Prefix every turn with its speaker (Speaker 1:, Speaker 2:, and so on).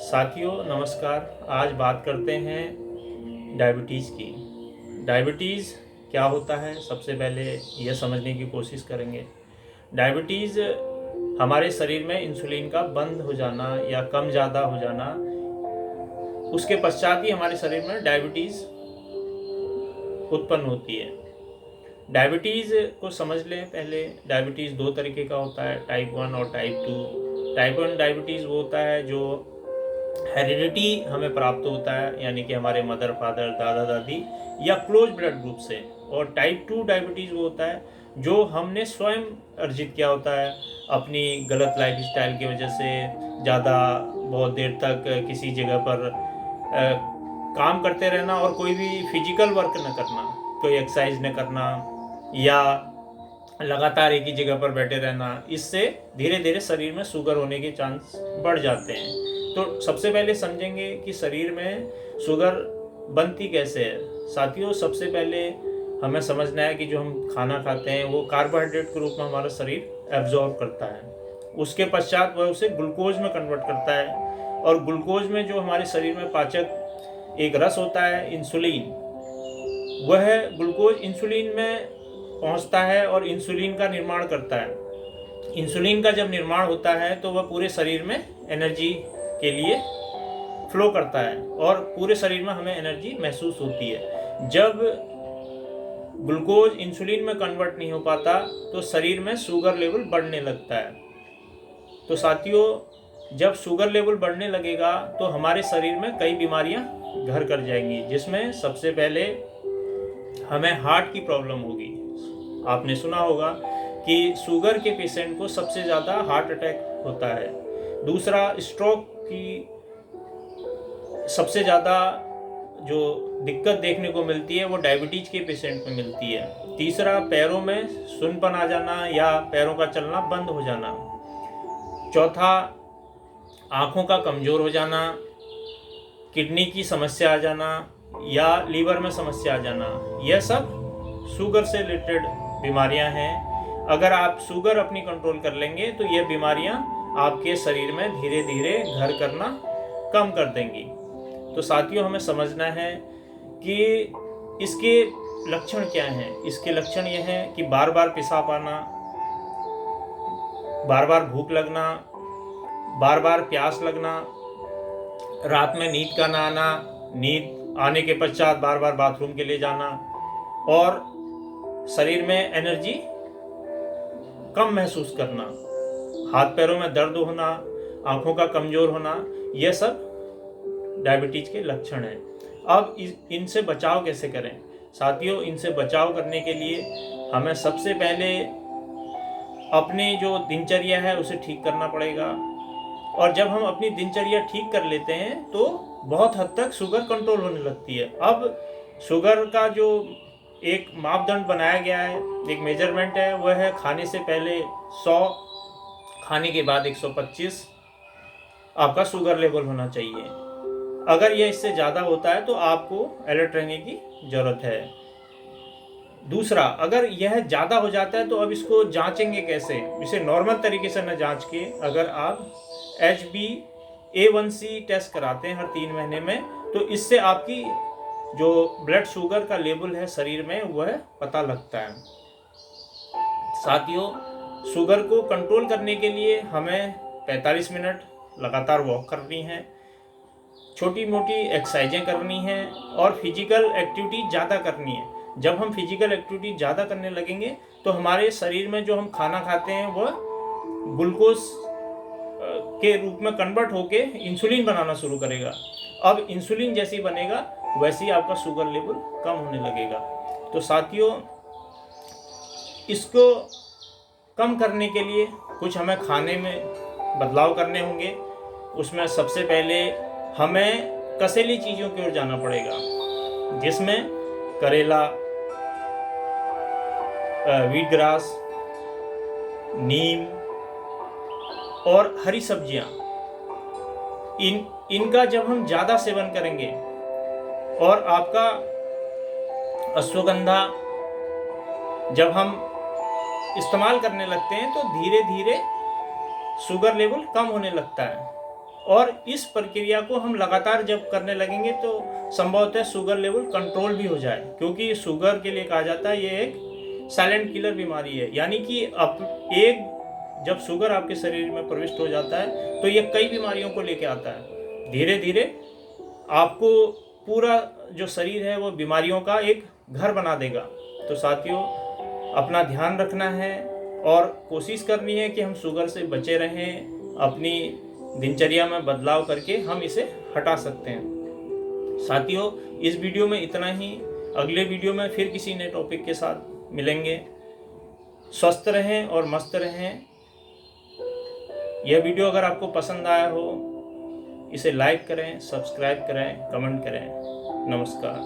Speaker 1: साथियों नमस्कार। आज बात करते हैं डायबिटीज़ की। डायबिटीज़ क्या होता है, सबसे पहले यह समझने की कोशिश करेंगे। डायबिटीज़ हमारे शरीर में इंसुलिन का बंद हो जाना या कम ज़्यादा हो जाना, उसके पश्चात ही हमारे शरीर में डायबिटीज़ उत्पन्न होती है। डायबिटीज़ को समझ लें। पहले डायबिटीज़ दो तरीके का होता है, टाइप 1 और टाइप 2। टाइप 1 डायबिटीज़ वो होता है जो हेरिडिटी हमें प्राप्त होता है, यानी कि हमारे मदर फादर दादा दादी या क्लोज ब्लड ग्रुप से। और टाइप 2 डायबिटीज़ वो होता है जो हमने स्वयं अर्जित किया होता है अपनी गलत लाइफ स्टाइल की वजह से। ज़्यादा बहुत देर तक किसी जगह पर काम करते रहना और कोई भी फिजिकल वर्क न करना, कोई एक्सरसाइज न करना या लगातार एक ही जगह पर बैठे रहना, इससे धीरे धीरे शरीर में शुगर होने के चांस बढ़ जाते हैं। तो सबसे पहले समझेंगे कि शरीर में शुगर बनती कैसे है। साथियों, सबसे पहले हमें समझना है कि जो हम खाना खाते हैं वो कार्बोहाइड्रेट के रूप में हमारा शरीर एब्जॉर्ब करता है। उसके पश्चात वह उसे ग्लूकोज में कन्वर्ट करता है, और ग्लूकोज में जो हमारे शरीर में पाचक एक रस होता है इंसुलिन, वह ग्लूकोज इंसुलिन में पहुंचता है और इंसुलिन का निर्माण करता है। इंसुलिन का जब निर्माण होता है तो वह पूरे शरीर में एनर्जी के लिए फ्लो करता है और पूरे शरीर में हमें एनर्जी महसूस होती है। जब ग्लूकोज इंसुलिन में कन्वर्ट नहीं हो पाता तो शरीर में शुगर लेवल बढ़ने लगता है। तो साथियों, जब शुगर लेवल बढ़ने लगेगा तो हमारे शरीर में कई बीमारियां घर कर जाएंगी, जिसमें सबसे पहले हमें हार्ट की प्रॉब्लम होगी। आपने सुना होगा कि शुगर के पेशेंट को सबसे ज़्यादा हार्ट अटैक होता है। दूसरा, स्ट्रोक की सबसे ज़्यादा जो दिक्कत देखने को मिलती है वो डायबिटीज़ के पेशेंट में मिलती है। तीसरा, पैरों में सुन्नपन आ जाना या पैरों का चलना बंद हो जाना। चौथा, आँखों का कमज़ोर हो जाना, किडनी की समस्या आ जाना या लीवर में समस्या आ जाना। यह सब शुगर से रिलेटेड बीमारियां हैं। अगर आप शुगर अपनी कंट्रोल कर लेंगे तो यह बीमारियां आपके शरीर में धीरे धीरे घर करना कम कर देंगी। तो साथियों, हमें समझना है कि इसके लक्षण क्या हैं। इसके लक्षण यह हैं कि बार बार पेशाब आना, बार बार भूख लगना, बार बार प्यास लगना, रात में नींद का ना आना, नींद आने के पश्चात बार बार बाथरूम के लिए जाना, और शरीर में एनर्जी कम महसूस करना, हाथ पैरों में दर्द होना, आंखों का कमजोर होना, यह सब डायबिटीज के लक्षण हैं। अब इनसे बचाव कैसे करें। साथियों, इनसे बचाव करने के लिए हमें सबसे पहले अपनी जो दिनचर्या है उसे ठीक करना पड़ेगा। और जब हम अपनी दिनचर्या ठीक कर लेते हैं तो बहुत हद तक शुगर कंट्रोल होने लगती है। अब शुगर का जो एक मापदंड बनाया गया है, एक मेजरमेंट है, वह है खाने से पहले 100, खाने के बाद 125 आपका शुगर लेवल होना चाहिए। अगर यह इससे ज़्यादा होता है तो आपको अलर्ट रहने की ज़रूरत है। दूसरा, अगर यह ज़्यादा हो जाता है तो अब इसको जांचेंगे कैसे। इसे नॉर्मल तरीके से न जांच के अगर आप HbA1c टेस्ट कराते हैं हर 3 महीने में, तो इससे आपकी जो ब्लड शुगर का लेवल है शरीर में वह पता लगता है। साथियों, शुगर को कंट्रोल करने के लिए हमें 45 मिनट लगातार वॉक करनी है, छोटी मोटी एक्सरसाइजें करनी है और फिजिकल एक्टिविटी ज़्यादा करनी है। जब हम फिजिकल एक्टिविटी ज़्यादा करने लगेंगे तो हमारे शरीर में जो हम खाना खाते हैं वह ग्लूकोज के रूप में कन्वर्ट होके इंसुलिन बनाना शुरू करेगा। अब इंसुलिन जैसी बनेगा वैसे ही आपका शुगर लेवल कम होने लगेगा। तो साथियों, इसको कम करने के लिए कुछ हमें खाने में बदलाव करने होंगे। उसमें सबसे पहले हमें कसेली चीज़ों की ओर जाना पड़ेगा, जिसमें करेला, व्हीट ग्रास, नीम और हरी सब्जियां, इनका जब हम ज़्यादा सेवन करेंगे और आपका अश्वगंधा जब हम इस्तेमाल करने लगते हैं तो धीरे धीरे शुगर लेवल कम होने लगता है। और इस प्रक्रिया को हम लगातार जब करने लगेंगे तो संभवतः शुगर लेवल कंट्रोल भी हो जाए, क्योंकि शुगर के लिए कहा जाता है ये एक साइलेंट किलर बीमारी है। यानी कि जब शुगर आपके शरीर में प्रविष्ट हो जाता है तो ये कई बीमारियों को लेके आता है। धीरे धीरे आपको पूरा जो शरीर है वो बीमारियों का एक घर बना देगा। तो साथियों, अपना ध्यान रखना है और कोशिश करनी है कि हम शुगर से बचे रहें। अपनी दिनचर्या में बदलाव करके हम इसे हटा सकते हैं। साथियों, इस वीडियो में इतना ही। अगले वीडियो में फिर किसी नए टॉपिक के साथ मिलेंगे। स्वस्थ रहें और मस्त रहें। यह वीडियो अगर आपको पसंद आया हो, इसे लाइक करें, सब्सक्राइब करें, कमेंट करें। नमस्कार।